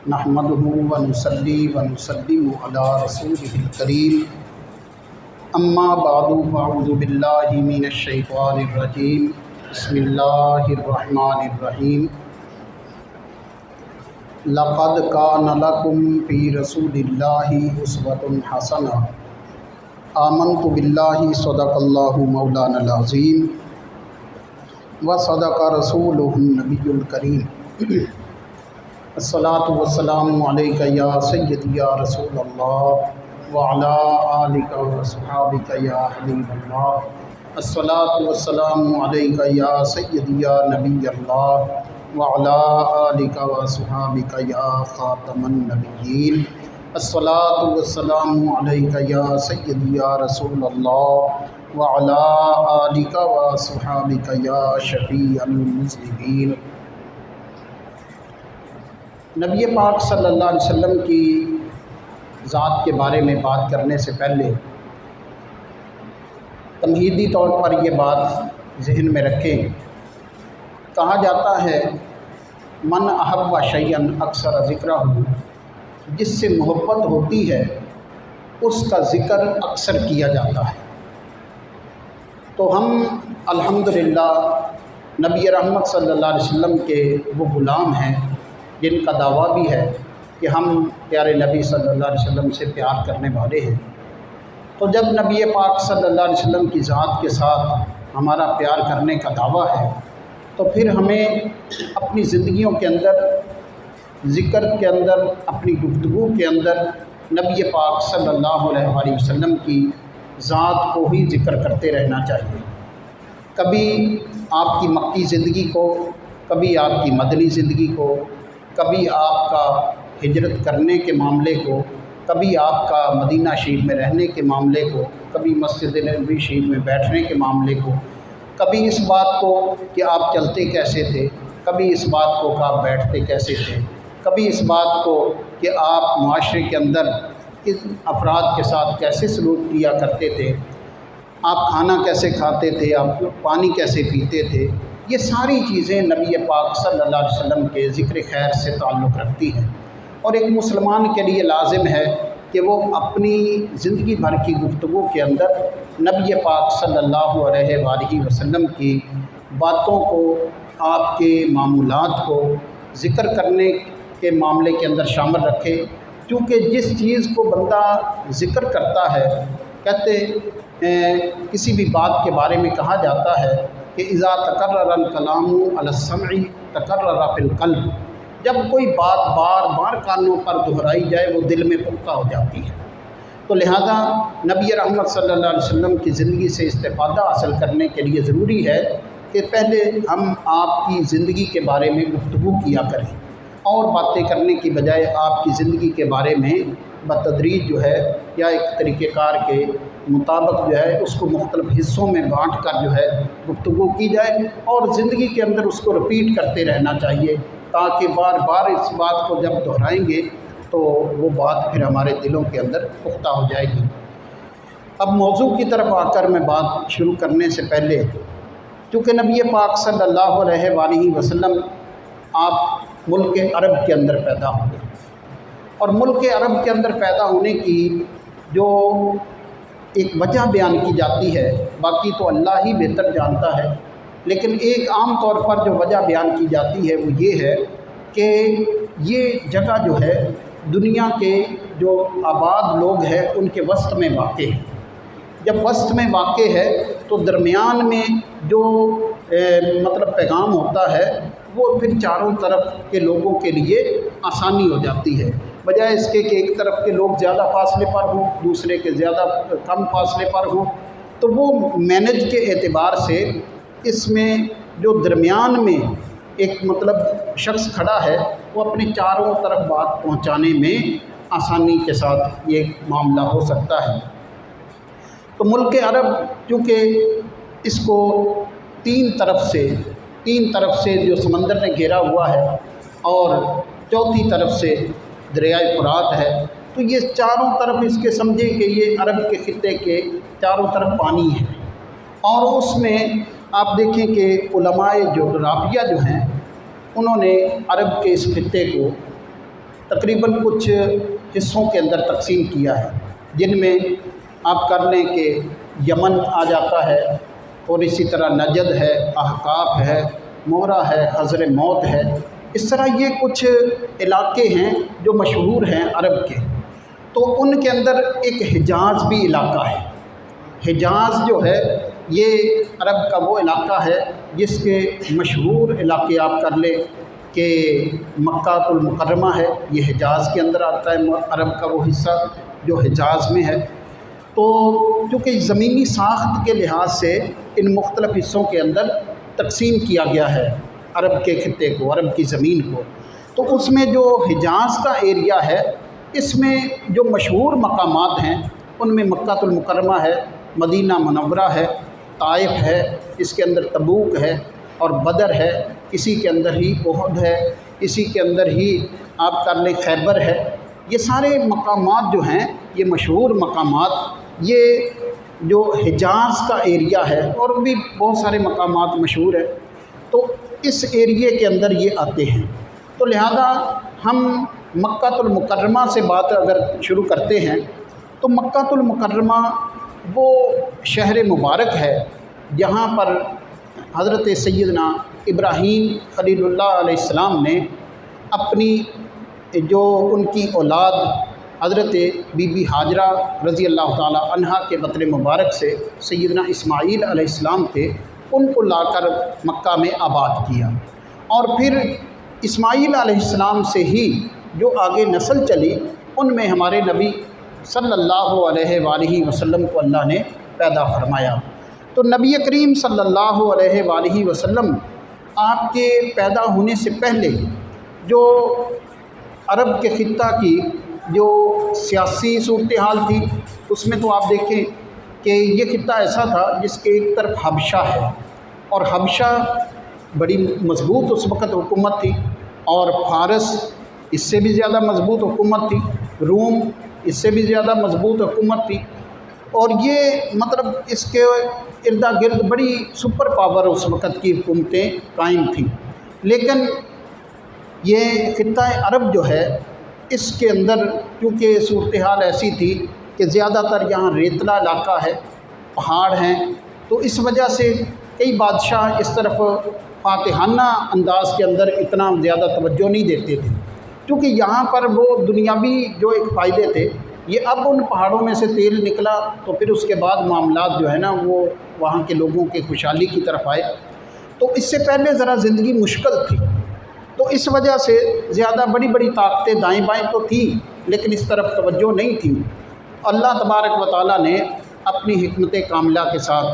نحمده ونصلي ونسلم على رسوله الكريم اما بعد فاعوذ باللہ من الشیطان الرجیم بسم اللہ الرحمن الرحیم لقد كان لكم في رسول الله اسوة حسنة آمنت بالله صدق الله مولانا العظیم وصدق رسوله النبی الکریم الصلاۃ والسلام علیک یا سیدی یا رسول اللہ وعلی آلک وصحابک یا حبیب اللہ الصلاۃ والسلام علیک یا سیدی یا نبی اللہ وعلی آلک وصحابک یا خاتم النبیین الصلاۃ والسلام علیک یا سیدی یا رسول اللہ وعلی آلک وصحابک یا شفیع المذنبین۔ نبی پاک صلی اللہ علیہ وسلم کی ذات کے بارے میں بات کرنے سے پہلے تمہیدی طور پر یہ بات ذہن میں رکھیں۔ کہا جاتا ہے من احب شیئا اکثر ذکرہ، جس سے محبت ہوتی ہے اس کا ذکر اکثر کیا جاتا ہے۔ تو ہم الحمدللہ نبی رحمت صلی اللہ علیہ وسلم کے وہ غلام ہیں جن کا دعویٰ بھی ہے کہ ہم پیارے نبی صلی اللہ علیہ وسلم سے پیار کرنے والے ہیں۔ تو جب نبی پاک صلی اللہ علیہ وسلم کی ذات کے ساتھ ہمارا پیار کرنے کا دعویٰ ہے تو پھر ہمیں اپنی زندگیوں کے اندر، ذکر کے اندر، اپنی گفتگو کے اندر نبی پاک صلی اللہ علیہ وسلم کی ذات کو ہی ذکر کرتے رہنا چاہیے۔ کبھی آپ کی مکی زندگی کو، کبھی آپ کی مدنی زندگی کو، کبھی آپ کا ہجرت کرنے کے معاملے کو، کبھی آپ کا مدینہ شریف میں رہنے کے معاملے کو، کبھی مسجد نبوی شریف میں بیٹھنے کے معاملے کو، کبھی اس بات کو کہ آپ چلتے کیسے تھے، کبھی اس بات کو کہ آپ بیٹھتے کیسے تھے، کبھی اس بات کو کہ آپ معاشرے کے اندر کن افراد کے ساتھ کیسے سلوک کیا کرتے تھے، آپ کھانا کیسے کھاتے تھے، آپ پانی کیسے پیتے تھے۔ یہ ساری چیزیں نبی پاک صلی اللہ علیہ وسلم کے ذکر خیر سے تعلق رکھتی ہیں، اور ایک مسلمان کے لیے لازم ہے کہ وہ اپنی زندگی بھر کی گفتگو کے اندر نبی پاک صلی اللہ علیہ وآلہ وسلم کی باتوں کو، آپ کے معمولات کو ذکر کرنے کے معاملے کے اندر شامل رکھے، کیونکہ جس چیز کو بندہ ذکر کرتا ہے، کہتے کسی بھی بات کے بارے میں کہا جاتا ہے کہ اذا تکرر الکلام علی السمع تکرر فی القلب، جب کوئی بات بار بار کانوں پر دہرائی جائے وہ دل میں پختہ ہو جاتی ہے۔ تو لہذا نبی رحمت صلی اللہ علیہ وسلم کی زندگی سے استفادہ حاصل کرنے کے لیے ضروری ہے کہ پہلے ہم آپ کی زندگی کے بارے میں گفتگو کیا کریں، اور باتیں کرنے کی بجائے آپ کی زندگی کے بارے میں بتدریج جو ہے یا ایک طریقہ کار کے مطابق جو ہے اس کو مختلف حصوں میں بانٹ کر جو ہے گفتگو کی جائے، اور زندگی کے اندر اس کو رپیٹ کرتے رہنا چاہیے، تاکہ بار بار اس بات کو جب دہرائیں گے تو وہ بات پھر ہمارے دلوں کے اندر پختہ ہو جائے گی۔ اب موضوع کی طرف آ کر میں بات شروع کرنے سے پہلے، چونکہ نبی پاک صلی اللہ علیہ وآلہ وسلم آپ ملک عرب کے اندر پیدا ہوئے، اور ملک عرب کے اندر پیدا ہونے کی جو ایک وجہ بیان کی جاتی ہے، باقی تو اللہ ہی بہتر جانتا ہے، لیکن ایک عام طور پر جو وجہ بیان کی جاتی ہے وہ یہ ہے کہ یہ جگہ جو ہے دنیا کے جو آباد لوگ ہیں ان کے وسط میں واقع ہے۔ جب وسط میں واقع ہے تو درمیان میں جو مطلب پیغام ہوتا ہے وہ پھر چاروں طرف کے لوگوں کے لیے آسانی ہو جاتی ہے، بجائے اس کے کہ ایک طرف کے لوگ زیادہ فاصلے پر ہوں، دوسرے کے زیادہ کم فاصلے پر ہوں۔ تو وہ مینج کے اعتبار سے اس میں جو درمیان میں ایک مطلب شخص کھڑا ہے وہ اپنے چاروں طرف بات پہنچانے میں آسانی کے ساتھ یہ معاملہ ہو سکتا ہے۔ تو ملک عرب چونکہ اس کو تین طرف سے جو سمندر نے گھیرا ہوا ہے، اور چوتھی طرف سے دریائے فرات ہے، تو یہ چاروں طرف اس کے سمجھے کہ یہ عرب کے خطے کے چاروں طرف پانی ہے، اور اس میں آپ دیکھیں کہ علماء جغرافیہ جو ہیں انہوں نے عرب کے اس خطے کو تقریباً کچھ حصوں کے اندر تقسیم کیا ہے، جن میں آپ کر لیں کہ یمن آ جاتا ہے، اور اسی طرح نجد ہے، احقاف ہے، مورا ہے، حضر موت ہے۔ اس طرح یہ کچھ علاقے ہیں جو مشہور ہیں عرب کے۔ تو ان کے اندر ایک حجاز بھی علاقہ ہے۔ حجاز جو ہے یہ عرب کا وہ علاقہ ہے جس کے مشہور علاقے آپ کر لیں کہ مکہ المکرمہ ہے، یہ حجاز کے اندر آتا ہے، عرب کا وہ حصہ جو حجاز میں ہے۔ تو چونکہ زمینی ساخت کے لحاظ سے ان مختلف حصوں کے اندر تقسیم کیا گیا ہے عرب کے خطے کو، عرب کی زمین کو، تو اس میں جو حجاز کا ایریا ہے اس میں جو مشہور مقامات ہیں ان میں مکہ المکرمہ ہے، مدینہ منورہ ہے، طائف ہے، اس کے اندر تبوک ہے، اور بدر ہے، اسی کے اندر ہی احد ہے، اسی کے اندر ہی آپ کر لیں خیبر ہے۔ یہ سارے مقامات جو ہیں یہ مشہور مقامات، یہ جو حجاز کا ایریا ہے، اور بھی بہت سارے مقامات مشہور ہیں، تو اس ایریے کے اندر یہ آتے ہیں۔ تو لہذا ہم مکہ المکرمہ سے بات اگر شروع کرتے ہیں تو مکہ المکرمہ وہ شہر مبارک ہے جہاں پر حضرت سیدنا ابراہیم خلیل اللہ علیہ السلام نے اپنی جو ان کی اولاد حضرت بی بی حاجرہ رضی اللہ تعالی عنہا کے بطن مبارک سے سیدنا اسماعیل علیہ السلام تھے، ان کو لا کر مکہ میں آباد کیا، اور پھر اسماعیل علیہ السلام سے ہی جو آگے نسل چلی ان میں ہمارے نبی صلی اللہ علیہ وآلہ وسلم کو اللہ نے پیدا فرمایا۔ تو نبی کریم صلی اللہ علیہ وآلہ وسلم آپ کے پیدا ہونے سے پہلے جو عرب کے خطہ کی جو سیاسی صورتحال تھی اس میں تو آپ دیکھیں کہ یہ خطہ ایسا تھا جس کے ایک طرف حبشہ ہے، اور حبشہ بڑی مضبوط اس وقت حکومت تھی، اور فارس اس سے بھی زیادہ مضبوط حکومت تھی، روم اس سے بھی زیادہ مضبوط حکومت تھی، اور یہ مطلب اس کے اردا گرد بڑی سپر پاور اس وقت کی حکومتیں قائم تھیں۔ لیکن یہ خطہ عرب جو ہے اس کے اندر کیونکہ صورتحال ایسی تھی کہ زیادہ تر یہاں ریتلا علاقہ ہے، پہاڑ ہیں، تو اس وجہ سے کئی بادشاہ اس طرف فاتحانہ انداز کے اندر اتنا زیادہ توجہ نہیں دیتے تھے، کیونکہ یہاں پر وہ دنیاوی جو ایک فائدے تھے یہ اب ان پہاڑوں میں سے تیل نکلا تو پھر اس کے بعد معاملات جو ہے نا وہ وہاں کے لوگوں کے خوشحالی کی طرف آئے، تو اس سے پہلے ذرا زندگی مشکل تھی، تو اس وجہ سے زیادہ بڑی بڑی طاقتیں دائیں بائیں تو تھیں لیکن اس طرف توجہ نہیں تھی۔ اللہ تبارک و تعالیٰ نے اپنی حکمت کاملہ کے ساتھ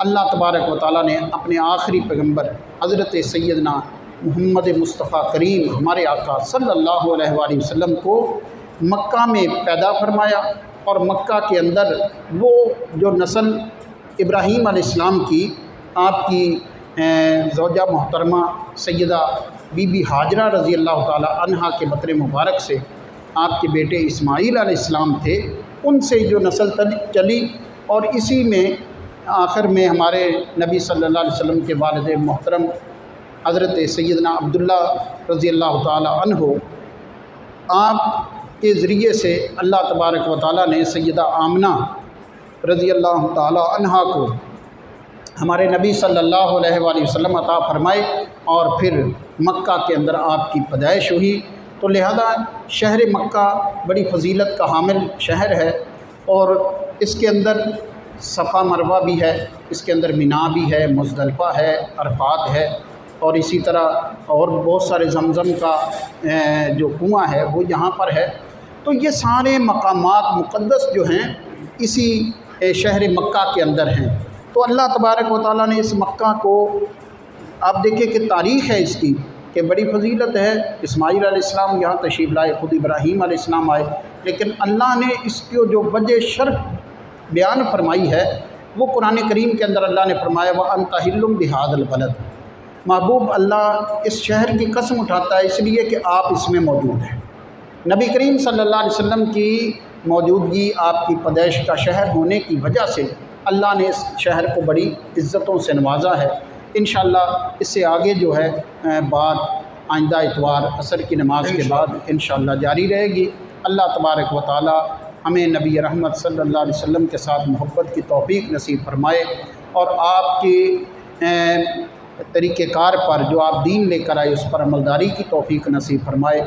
اللہ تبارک و تعالیٰ نے اپنے آخری پیغمبر حضرت سیدنا محمد مصطفیٰ کریم ہمارے آقا صلی اللہ علیہ وآلہ وسلم کو مکہ میں پیدا فرمایا، اور مکہ کے اندر وہ جو نسل ابراہیم علیہ السلام کی آپ کی زوجہ محترمہ سیدہ بی بی حاجرہ رضی اللہ تعالی عنہا کے بطن مبارک سے آپ کے بیٹے اسماعیل علیہ السلام تھے، ان سے جو نسل چلی، اور اسی میں آخر میں ہمارے نبی صلی اللہ علیہ وسلم کے والد محترم حضرت سیدنا عبداللہ رضی اللہ تعالی عنہ، آپ کے ذریعے سے اللہ تبارک و تعالیٰ نے سیدہ آمنہ رضی اللہ تعالی عنہا کو ہمارے نبی صلی اللہ علیہ وآلہ وسلم عطا فرمائے، اور پھر مکہ کے اندر آپ کی پیدائش ہوئی۔ تو لہذا شہر مکہ بڑی فضیلت کا حامل شہر ہے، اور اس کے اندر صفا مروہ بھی ہے، اس کے اندر مینا بھی ہے، مزدلفہ ہے، عرفات ہے، اور اسی طرح اور بہت سارے زمزم کا جو کنواں ہے وہ یہاں پر ہے۔ تو یہ سارے مقامات مقدس جو ہیں اسی شہر مکہ کے اندر ہیں۔ تو اللہ تبارک و تعالیٰ نے اس مکہ کو، آپ دیکھیں کہ تاریخ ہے اس کی کہ بڑی فضیلت ہے، اسماعیل علیہ السلام یہاں تشریف لائے، خود ابراہیم علیہ السلام آئے، لیکن اللہ نے اس کو جو وجہ شرف بیان فرمائی ہے وہ قرآن کریم کے اندر اللہ نے فرمایا وَأَنْتَ حِلٌّ بِهَٰذَا الْبَلَدِ۔ محبوب اللہ اس شہر کی قسم اٹھاتا ہے اس لیے کہ آپ اس میں موجود ہیں۔ نبی کریم صلی اللہ علیہ وسلم کی موجودگی، آپ کی پیدائش کا شہر ہونے کی وجہ سے اللہ نے اس شہر کو بڑی عزتوں سے نوازا ہے۔ انشاءاللہ اس سے آگے جو ہے بات آئندہ اتوار عصر کی نماز کے بعد انشاءاللہ جاری رہے گی۔ اللہ تبارک و تعالی ہمیں نبی رحمت صلی اللہ علیہ وسلم کے ساتھ محبت کی توفیق نصیب فرمائے، اور آپ کے طریقہ کار پر جو آپ دین لے کر آئے اس پر عملداری کی توفیق نصیب فرمائے۔